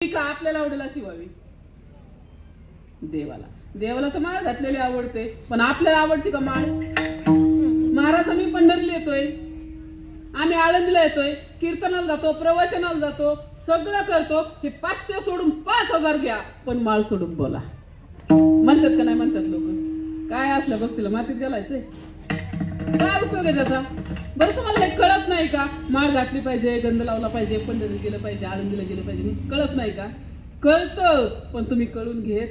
का आपल्याला आवडेल अशी व्हावी. देवाला तर माळ घातलेली आवडते, पण आपल्याला आवडते का माळ? महाराज आम्ही पंढरीला येतोय, आम्ही आळंदीला येतोय, कीर्तनाला जातो, प्रवचनाला जातो, सगळं करतो. हे 500 सोडून 5000 घ्या, पण माळ सोडून बोला म्हणतात का नाही म्हणतात लोक? काय असलं भक्तीला मातीत घालायचंय? काय उपयोग आहे त्याचा? बरं तुम्हाला हे कळत नाही का? माळ घातली पाहिजे, गंध लावला पाहिजे, पंढरीला गेलं पाहिजे, आळंदीला गेलं पाहिजे, कळत नाही का? कळतं, पण तुम्ही कळून घेत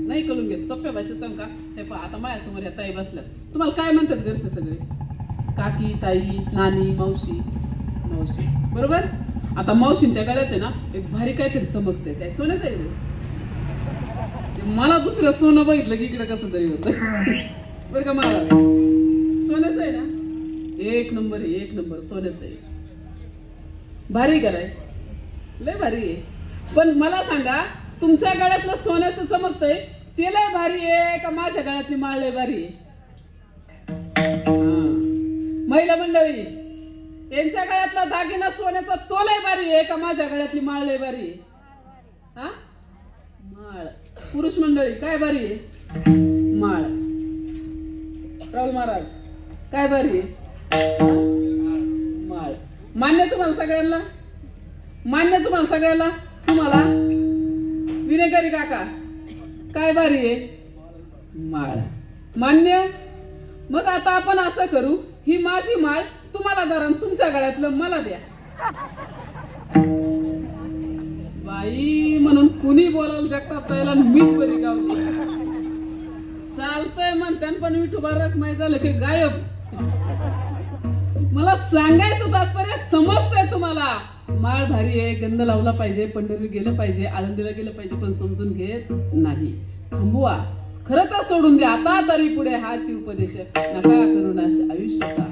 नाही कळून घेत. सोप्या भाषेत सांग का? हे पहा, आता माझ्यासमोर या ताई बसल्यात, तुम्हाला काय म्हणतात घरचे सगळे? काकी, ताई, नानी, मावशी. बरोबर? आता मावशींच्या गळ्यात आहे ना एक भारी काहीतरी चमकते, काय सोन्याचं आहे? मला दुसरं सोनं बघितलं की इकडे कसं तरी होतं. बरं का? मला सोन्याचं आहे ना, एक नंबर आहे, एक नंबर सोन्याचं आहे. भारी कराय, लय भारी आहे. पण मला सांगा, तुमच्या गळ्यातलं सोन्याचं चमकतंय ते लय भारी आहे का माझ्या गळ्यातली माळ लय भारी आहे? महिला मंडळी, यांच्या गळ्यातला दागिना सोन्याचा तो लय भारी आहे का माझ्या गळ्यातली माळ लय भारी आहे? हा, माळ. पुरुष मंडळी, काय भारी आहे? माळ. राहुल महाराज, काय भारी आहे? माळ. मान्य तुम्हाला सगळ्यांना? मान्य तुम्हाला सगळ्यांना? तुम्हाला विनेकरी काका, काय भारी आहे? माळ. मान्य? मग आता आपण असं करू, ही माझी माळ तुम्हाला द्या आणि तुमच्या गळ्यातलं मला द्या. बाई म्हणून कुणी बोलावलं जगताप ताईला, मीच बरी गावली. चालतंय म्हणत्यान, पण विठोबा रखमाई झालं की गायब. मला सांगायचं तात्पर्य समजतंय तुम्हाला? माळ भारी आहे, गंध लावला पाहिजे, पंढरीला गेलं पाहिजे, आळंदीला गेलं पाहिजे, पण समजून घेत नाही. थांबवा, खरं तर सोडून द्या आता तरी पुढे हाच उपदेश नका करू नाश आयुष्याचा.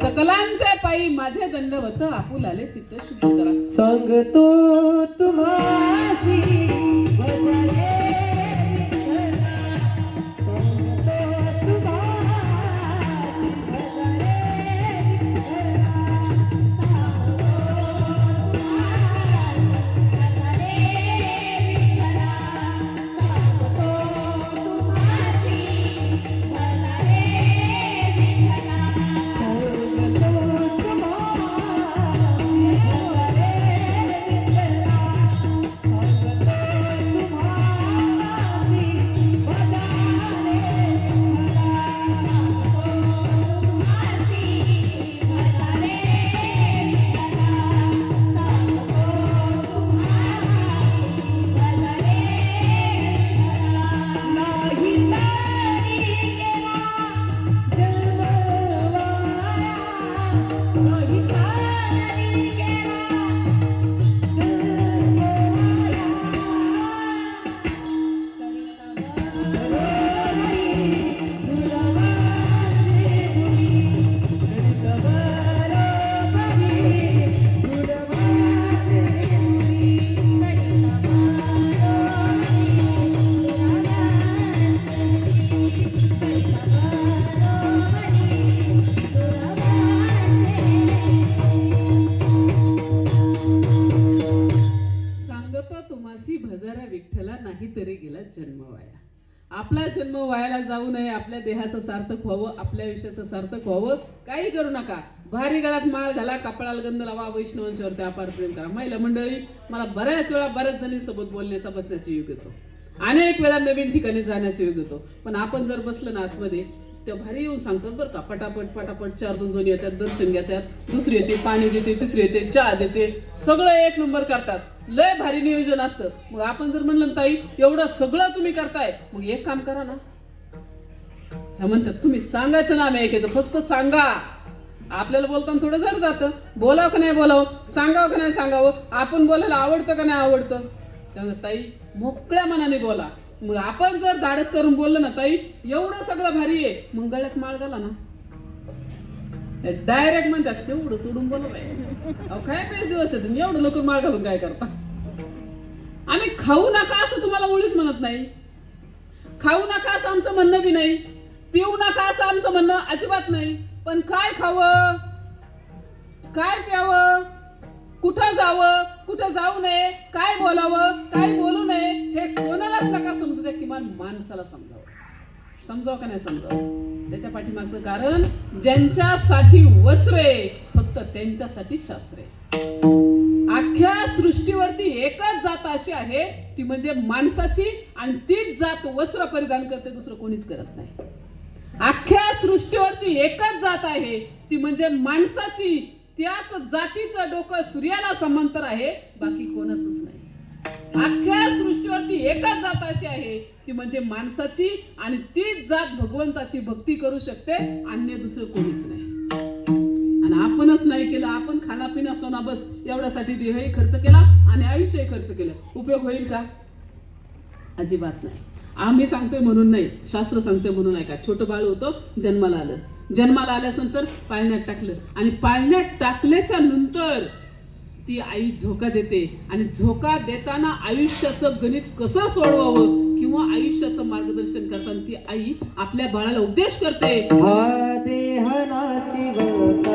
सकलांचे पायी माझे दंडवत, आपुलाले चित्त शुद्ध करा. सांगतो तुम्हासी भजरे आपला जन्म वायाला जाऊ नये, आपल्या देहाचं सार्थक व्हावं, आपल्या आयुष्याचं सार्थक व्हावं. काही करू नका, भारी गळ्यात माळ घाला, कपाळाला गंध लावा, वैष्णवांच्यावरती अपार प्रेम करा. महिला मंडळी, मला बऱ्याच वेळा बऱ्याच जणींसोबत बोलण्याचा बसण्याचा योग येतो, अनेक वेळा नवीन ठिकाणी जाण्याचा योग येतो. पण आपण जर बसलं ना आतमध्ये, त्या भारी येऊन सांगतात बरं का, पटापट 4-2 जण येतात, दर्शन घेतात, दुसरी येते पाणी देते, तिसरी येते चहा देते, सगळं एक नंबर करतात. लय भारी नियोजन असतं. मग आपण जर म्हणलं ताई एवढं सगळं तुम्ही करताय, मग एक काम करा ना. ह्या म्हणतात तुम्ही सांगायचं नाम ऐकायचं, फक्त सांगा. आपल्याला बोलताना थोडं जर जातं, बोलावं का नाही बोलावं, सांगावं का नाही सांगावं, आपण बोलायला आवडतं का नाही आवडतं. त्यामुळे ताई मोकळ्या मनाने बोला. मग आपण जर धाडस करून बोललं ना, ताई एवढं सगळं भारी आहे, मग गळ्यात माळ घाला ना. डायरेक्ट म्हणतात तेवढं सोडून बोला बाई, अहो काय पेस दिवस आहेत, एवढं लोक माळ घालून काय करता? आम्ही खाऊ नका असं तुम्हाला मुळीच म्हणत नाही, खाऊ नका असं आमचं म्हणणं बी नाही, पिऊ नका असं आमचं म्हणणं अजिबात नाही. पण काय खावं, काय प्यावं, कुठं जावं कुठं जाऊ नये, काय बोलावं काय बोलू नये हे कोणालाच नका समजू द्या, किमान माणसाला समजावं का नाही समजावं. त्याच्या पाठीमागचं कारण ज्यांच्यासाठी वस्त्रे फक्त त्यांच्यासाठी शास्त्रे. अख्ख्या सृष्टीवरती एकच जात अशी आहे ती म्हणजे माणसाची, आणि तीच जात वस्त्र परिधान करते, दुसरं कोणीच करत नाही. अख्ख्या सृष्टीवरती एकच जात आहे ती म्हणजे माणसाची, त्याच जातीचं डोकं सूर्याला समांतर आहे, बाकी कोणाच नाही. अख्ख्या सृष्टीवरती एकच जात अशी आहे ती म्हणजे माणसाची, आणि तीच जात भगवंताची भक्ती करू शकते, अन्य दुसरं कोणीच नाही. आणि आपणच नाही केलं, आपण खानापिना सोना बस एवढ्यासाठी देहही खर्च केला आणि आयुष्यही खर्च केलं, उपयोग होईल का? अजिबात नाही. आम्ही सांगतोय म्हणून नाही, शास्त्र सांगतोय म्हणून आहे का. छोटं बाळ होतं, जन्माला आलं, जन्माला आल्यानंतर पाळण्यात टाकलं, आणि पाळण्यात टाकल्याच्या नंतर ती आई झोका देते, आणि झोका देताना आयुष्याचं गणित कसं सोडवावं किंवा आयुष्याचं मार्गदर्शन करताना ती आई आपल्या बाळाला उपदेश करते. हा देह नाशिवत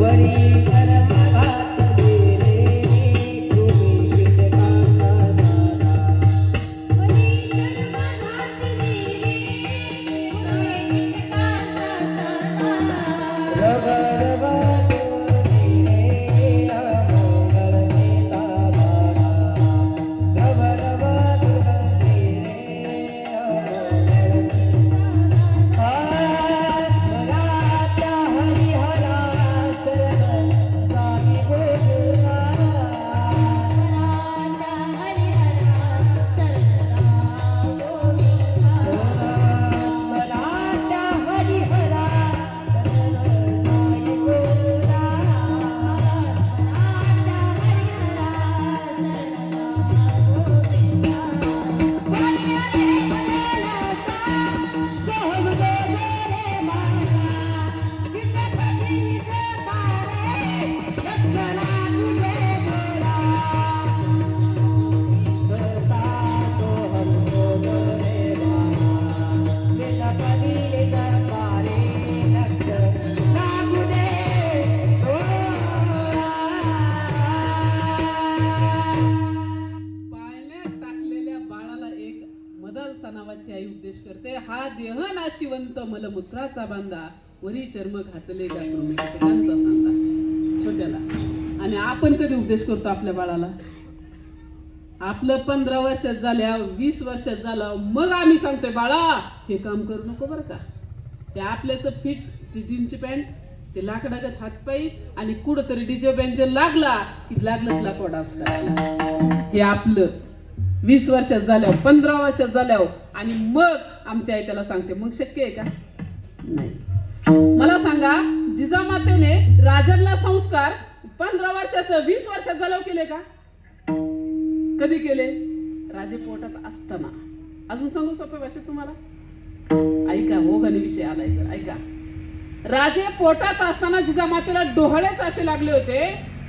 वरी नावाची आई उपदेश करते. हा देह नाशिवंत मलमूत्राचा बांधा, वरी चर्म घातले का कृमी कीटकांचा सांगा. छोट्याला. आणि आपण कधी उपदेश करतो आपल्या बाळाला? आपलं 15 वर्षात झाल्या, 20 वर्षात झालं, मग आम्ही सांगतोय बाळा हे काम करू नको बरं का. ते आपल्याच फिट, ती जीनची पॅन्ट, ते लाकडागत हातपाई, आणि कुठंतरी डीजे बेंचर लागला की लागलंच लाकूड डान्स करायला. हे आपलं 20 वर्षात झाल्यावर, 15 वर्षात झाल्यावर, आणि मग आमची आई त्याला सांगते. मग शक्य आहे का? नाही. मला सांगा, जिजामातेने राजांना संस्कार 15 वर्षाचं 20 वर्षात झाल्यावर केले का? कधी केले? राजे पोटात असताना. अजून सांगू सोप्या भाषेत तुम्हाला? ऐका, ओघाने विषय आलाय तर ऐका. राजे पोटात असताना जिजामातेला डोहाळेच असे लागले होते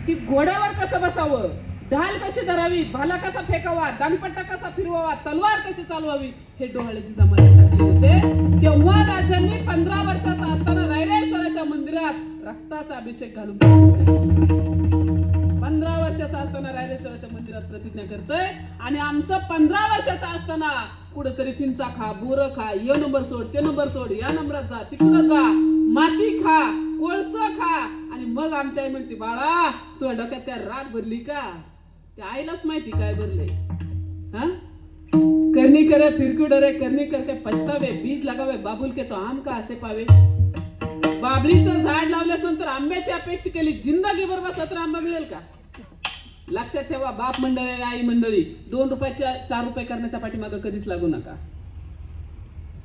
की घोड्यावर कसं बसावं, ढाल कशी धरावी, भाला कसा फेकावा, दानपट्टा कसा फिरवावा, तलवार कशी चालवावी, हे डोहाळे जिजामातेला लागले होते. तेव्हा राजांनी 15 वर्षाचा असताना रायरेश्वराच्या मंदिरात रक्ताचा अभिषेक घालून 15 वर्षाचा असताना रायरेश्वराच्या मंदिरात प्रतिज्ञा करतोय. आणि आमचं 15 वर्षाचा असताना कुठेतरी चिंचा खा, बोर खा, यो नंबर सोड, ते नंबर सोड, या नंबरात जा, तिकडं जा, माती खा, कोळस खा. आणि मग आमच्या आई म्हणते, बाळा तुझ्या डोक्यात त्या राग भरली का? त्या आईलाच माहिती काय भरले. हा, करनी करे फिरकी डरे, करनी करके पछतावे, बीज लगावे बाबुल के तो आम का असे पावे. बाबळीचं झाड लावल्यास नंतर आंब्याची अपेक्षा केली, जिंदगी भर बसला तर आंबा मिळेल का? लक्षात ठेवा, बाप मंडळी, आई मंडळी, 2 रुपयाच्या 4 रुपये करण्याच्या पाठीमागे कधीच लागू नका.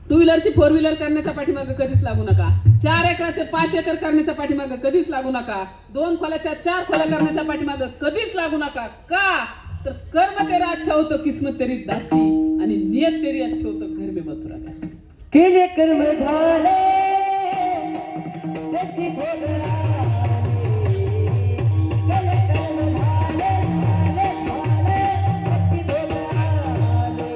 2 व्हीलरची 4 व्हीलर करण्याच्या पाठीमागे कधीच लागू नका. 4 एकराचे 5 एकर करण्याच्या पाठीमागे कधीच लागू नका. 2 खोल्याच्या 4 खोल्या करण्याच्या पाठीमागे कधीच लागू नका. का? तर कर्म तेरा अच्छा होतो, किस्मत तेरी दासी, आणि नियत तेरी अच्छे होतो, घर में मथुरा काशी. केले कर्म झाले त्याची भोगला. केले कर्म झाले, झाले, झाले, त्याची भोगला.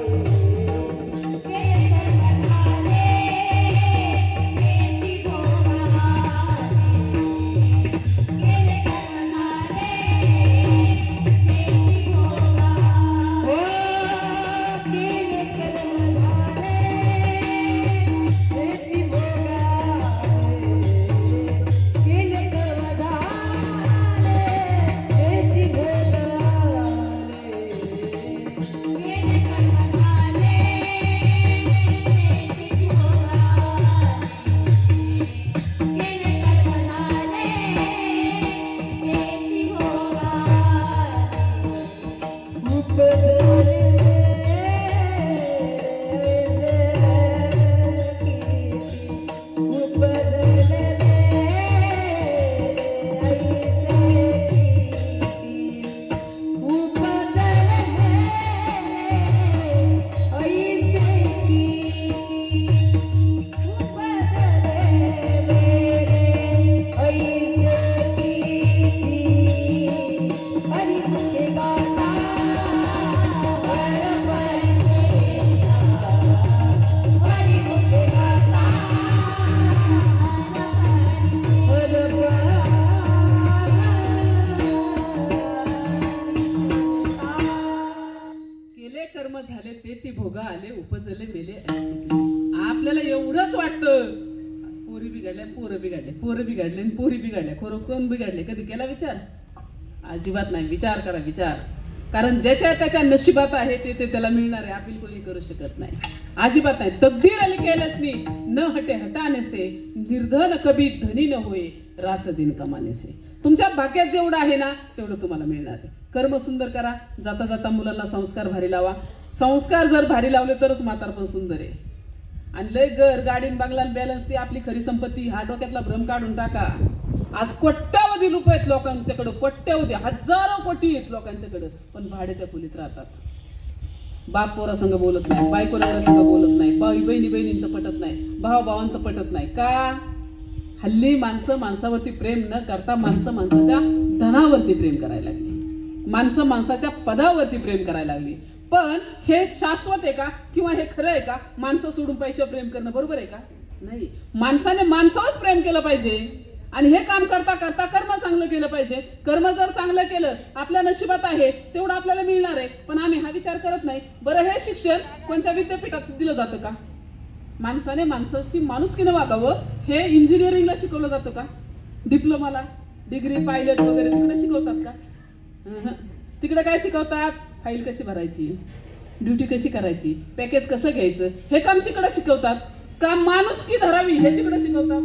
शिकलेले आणि शिकलेले. आपल्याला एवढंच वाटतं पोरी बिघडल्या, पोरं बिघडले, पोरं बिघडले आणि पोरी बिघडल्या. खरं कोण बिघडले? कधी केला विचार? अजिबात नाही. विचार करा, विचार. कारण ज्याच्या त्याच्या नशिबात आहे ते त्याला मिळणार आहे. आपण कोणी करू शकत नाही, अजिबात नाही. तकदीर अली केलंच न हटे हटाने से, निर्धन कभी धनी न होय, रात दिन कमाने से. तुमच्या भाग्यात जेवढं आहे ना तेवढं तुम्हाला मिळणार आहे. कर्म सुंदर करा. जाता जाता मुलांना संस्कार भारी लावा. संस्कार जर भारी लावले तरच म्हातारपण सुंदर आहे. आणि लय घर गाडीन बांगला बॅलन्स ती आपली खरी संपत्ती, हा डोक्यातला भ्रम काढून टाका. आज कोट्यावधी रुपये आहेत लोकांच्याकडे, कोट्यावधी, हजारो कोटी आहेत लोकांच्याकडे, पण भाड्याच्या खोलीत राहतात. बाप पोरा संघ बोलत नाही, बायको नवरा संघ बोलत नाही, बहिणी बहिणींचं पटत नाही, भाव भावांचं पटत नाही. का? हल्ली माणसं माणसावरती प्रेम न करता माणसं माणसाच्या धनावरती प्रेम करायला लागली, माणसं माणसाच्या पदावरती प्रेम करायला लागली. पण हे शाश्वत आहे का? किंवा हे खरं आहे का? माणसं सोडून पैशावर प्रेम करणं बरोबर आहे का? नाही. माणसाने माणसावरच प्रेम केलं पाहिजे. आणि हे काम करता करता कर्म चांगलं केलं पाहिजे. कर्म जर चांगलं केलं, आपल्या नशिबात आहे तेवढं आपल्याला मिळणार आहे. पण आम्ही हा विचार करत नाही. बरं, हे शिक्षण कोणत्या विद्यापीठात दिलं जातं का? माणसाने माणसाशी माणुसकीने वागावं हे इंजिनिअरिंगला शिकवलं जातं का? डिप्लोमाला, डिग्री, पायलट वगैरे तिकडे शिकवतात का? तिकडे काय शिकवतात? फाईल कशी भरायची, ड्युटी कशी करायची, पॅकेज कसं घ्यायचं, हे काम तिकडे शिकवतात का? माणुसकी धरावी हे तिकडे शिकवतात.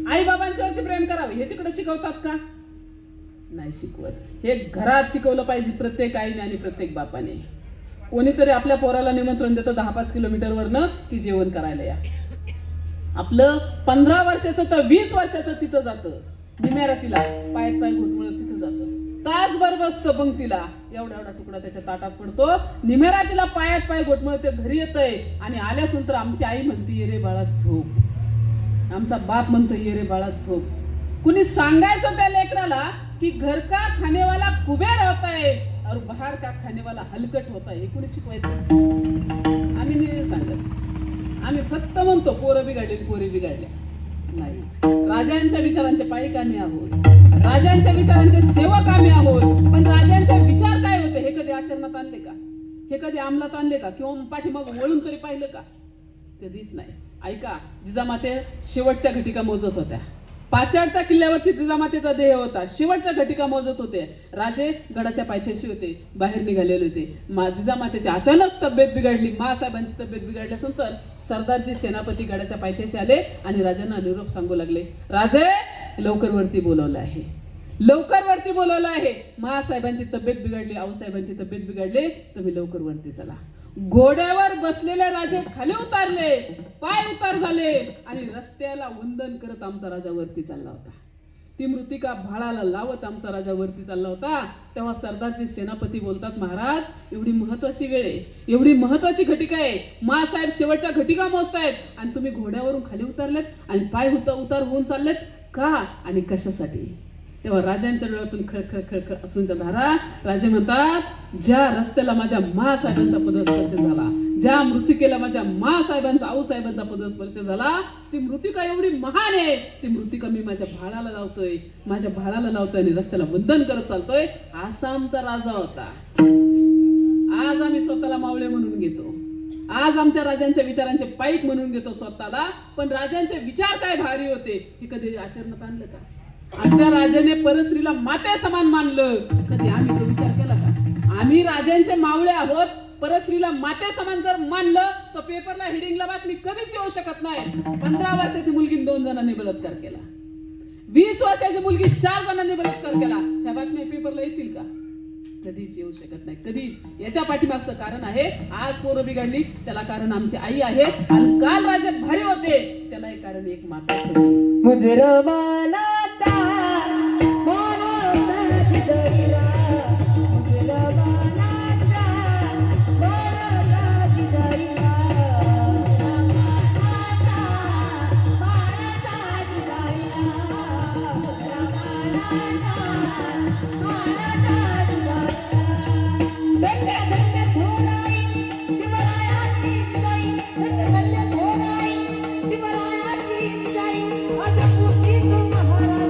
आई बाबांच्यावरती प्रेम करावे हे तिकडे शिकवतात का? नाही शिकवत. हे घरात शिकवलं पाहिजे प्रत्येक आईने आणि प्रत्येक बापाने. कोणीतरी आपल्या पोराला निमंत्रण देतं 10-5 किलोमीटरवरनं की जेवण करायला या. आपलं 15 वर्षाचं तर 20 वर्षाचं तिथं जातं निम्यारातीला, पायात पाय घुटमळत तिथं जातं. तासभर बसतं पंक्तीला, एवढा एवढा तुकडा त्याच्या ताटात पडतो. निम्यारातीला पायात पाय घुटमळत ते घरी येतंय आणि आल्यास नंतर आमची आई म्हणते ये रे बाळा झोप, आमचा बाप म्हणतो ये रे बाळा झोप. कुणी सांगायचं त्या लेकराला की घर का खानेवाला कुबेर होता है और बाहर का खानेवाला हलकट होता है, हे कुणी शिकवायचं? आम्ही नाही सांगत. आम्ही फक्त म्हणतो पोरं बिघडले, पोरी बिघडल्या. नाही. राजांच्या विचारांचे पायी आम्ही आहोत, राजांच्या विचारांचे सेवक आम्ही आहोत. पण राजांचे विचार काय होते हे कधी आचरणात आणले का? हे कधी अंमलात आणले का? किंवा पाठीमाग वळून तरी पाहिलं का? कधीच नाही. ऐका, जिजामाते शेवटच्या घटिका मोजत होत्या. पाचाडच्या किल्ल्यावरती जिजामातेचा देह होता. शेवटच्या घटिका मोजत होते. राजे गडाच्या पायथ्याशी होते, बाहेर निघालेले होते. जिजामातेची अचानक तब्येत बिघडली. मासाहेबांची तब्येत बिघडल्यानंतर सरदारजी सेनापती गडाच्या पायथ्याशी आले आणि राजांना निरोप सांगू लागले, राजे लवकर वरती बोलवलं आहे, लवकर वरती बोलवलं आहे. महासाहेबांची तब्येत बिघडली, आऊसाहेबांची तब्येत बिघडली, तुम्ही लवकर वरती चला. घोड्यावर बसलेले राजे खाली उतारले, पाय उतार झाले आणि रस्त्याला वंदन करत आमचा राजा वरती चालला होता. ती मृतिका भाळाला लावत आमचा राजा वरती चालला होता. तेव्हा सरदारजी सेनापती बोलतात, महाराज एवढी महत्वाची वेळ आहे, एवढी महत्वाची घटिका आहे, मासाहेब शेवटच्या घटिका मोजतायत आणि तुम्ही घोड्यावरून खाली उतरलेत आणि पाय उतार होऊन चाललेत का आणि कशासाठी? तेव्हा राजांच्या डोळ्यातून खळखळ खळखळ असूनच्या धारा. राजे म्हणतात, ज्या रस्त्याला माझ्या महासाहेबांचा पदस्पर्श झाला, ज्या मृतिकेला माझ्या महासाहेबांचा आऊसाहेबांचा पदस्पर्श झाला, ती मृतिका एवढी महान आहे. ती मृतिका मी माझ्या भाळाला लावतोय, माझ्या भाळाला लावतोय आणि रस्त्याला वंदन करत चालतोय. असा आमचा राजा होता. आज आम्ही स्वतःला मावळे म्हणून घेतो, आज आमच्या राजांच्या विचारांचे पाईक म्हणून घेतो स्वतःला. पण राजांचे विचार काय भारी होते हे कधी आचरणात आणलं का? आमच्या राजाने परस्त्रीला माते समान मानलं, कधी आम्ही तो विचार केला का? आम्ही राजांचे मावळे आहोत, परस्त्रीला माते समान जर मानलं तर पेपरला हेडिंगला बातमी कधीच येऊ शकत नाही. 15 वर्षाची मुलगी 2 जणांनी बलात्कार केला, 20 वर्षाची मुलगी 4 जणांनी बलात्कार केला, ह्या बातम्या पेपरला येतील का? कधीच येऊ शकत नाही, कधीच. याच्या पाठीमागचं कारण आहे, आज पोरं बिघडली त्याला कारण आमची आई आहे, आणि काल राजे भारी होते त्याला एक कारण एक माताच होती. मुजरमानाचा मानवता जिदईला, मुजरमानाचा मानवता जिदईला, मुजरमानाचा मानवता जिदईला, मुजरमानाचा मानवता धन्य धन्य थोराई शिवरायाची जिजाई, धन्य धन्य थोराई शिवरायाची जिजाई, अजपूती महाराज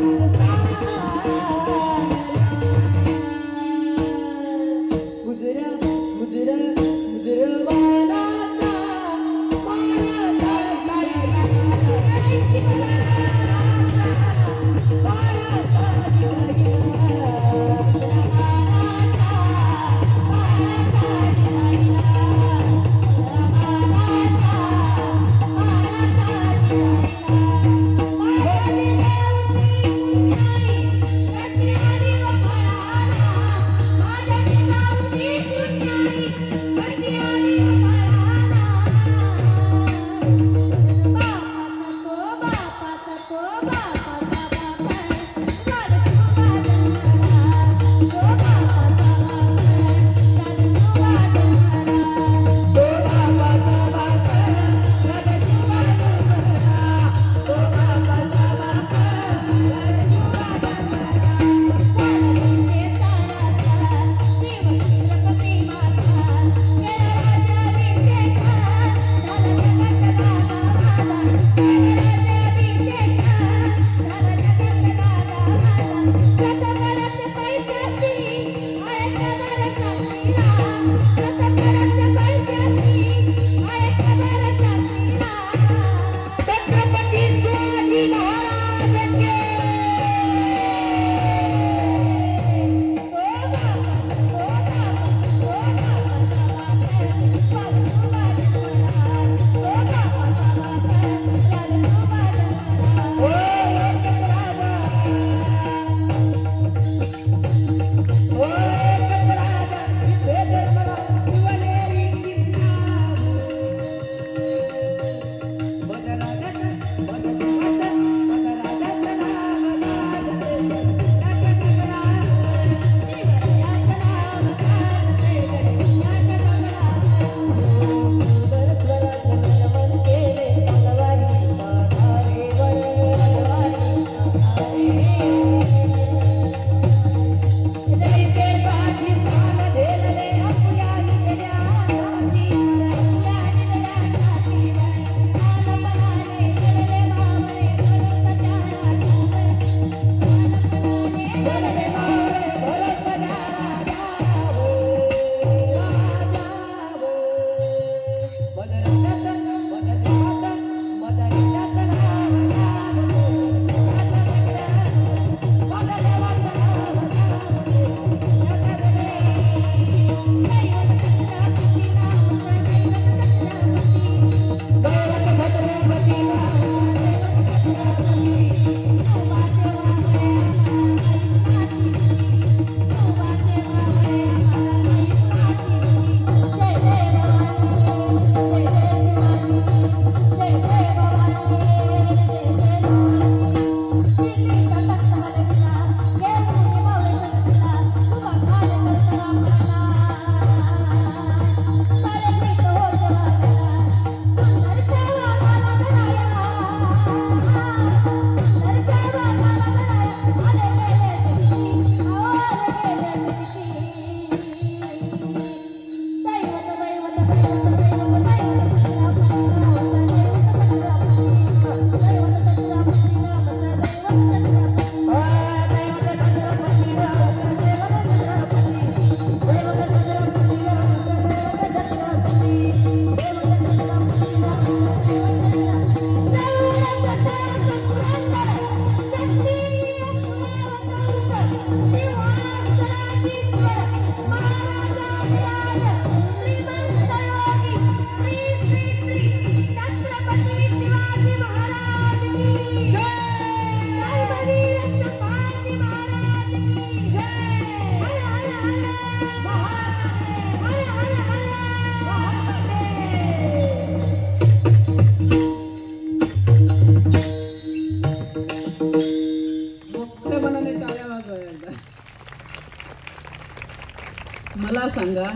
सांगा,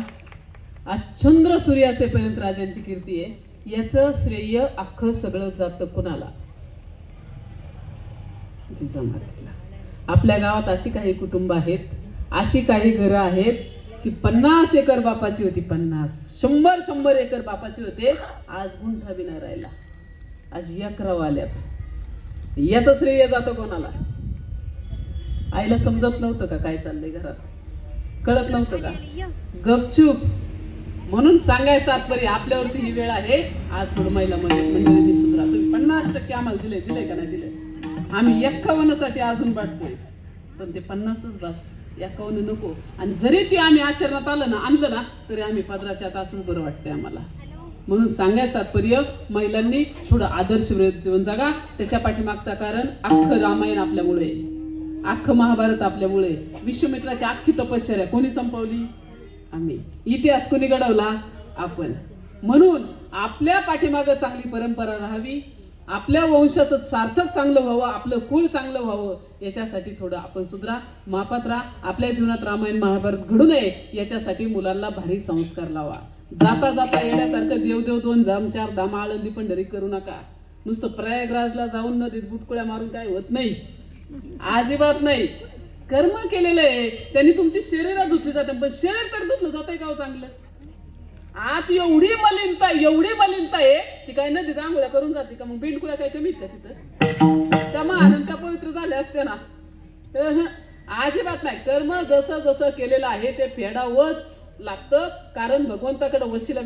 आज चंद्र सूर्य असेपर्यंत राजांची कीर्ती आहे. याचं श्रेय अख्खं सगळं जातं कुणाला? जिजामातेला. आपल्या गावात अशी काही कुटुंब आहेत, अशी काही घरं आहेत की 50 एकर बापाची होती, 100 एकर बापाची होते. आज गुंठा बी नाही राहिला, आज एकराव आल्यात. याचं श्रेय जातं कोणाला? आईला समजत नव्हतं का काय चाललंय घरात? कळत नव्हतं का? गपचूप. म्हणून सांगायचं तात्पर्य, आपल्यावरती ही वेळ आहे. आज थोडं महिला मंडळींनी सुधरा. तुम्ही 50% आम्हाला दिले का नाही दिले? आम्ही 51 साठी अजून वाटतोय, पण ते 50च बस, 51 नको. आणि जरी ते आम्ही आचरणात आणलं ना तरी आम्ही पदराच्या तासच बरं वाटतंय आम्हाला. म्हणून सांगायचं तात्पर्य, महिलांनी थोडं आदर्श जीवन जगा. त्याच्या पाठीमागचं कारण अख्खं रामायण आपल्यामुळे, अख्खं महाभारत आपल्यामुळे, विश्वामित्राची अख्खी तपश्चर्या कोणी संपवली? आम्ही. इतिहास कोणी घडवला? आपण. म्हणून आपल्या पाठीमागं चांगली परंपरा राहावी, आपल्या वंशाचं सार्थक चांगलं व्हावं, आपलं कुळ चांगलं व्हावं, याच्यासाठी थोडं आपण सुधरा, मापात राहा. आपल्या जीवनात रामायण महाभारत घडू नये याच्यासाठी मुलांना भारी संस्कार लावा. जाता जाता येण्यासारखं देवदेव 2 धाम 4 धाम आळंदी पंढरी करू नका. नुसतं प्रयागराजला जाऊन नदीत बुटकुळ्या मारून काय होत नाही, अजिबात नाही. कर्म केलेलं आहे त्यांनी तुमची शरीरात धुतली जाते, पण शरीर तर धुतलं जातंय का हो चांगलं? आत एवढी मलिनता आहे ती काय नदीत आंघोळ्या करून जाते का? मग बिंडकुळ्या काय कमी का तिथं? त्या महानंता पवित्र झाल्या असते ना? अजिबात नाही. कर्म जसं जसं केलेलं आहे ते फेडावंच लागतं, कारण भगवंताकडे वशिला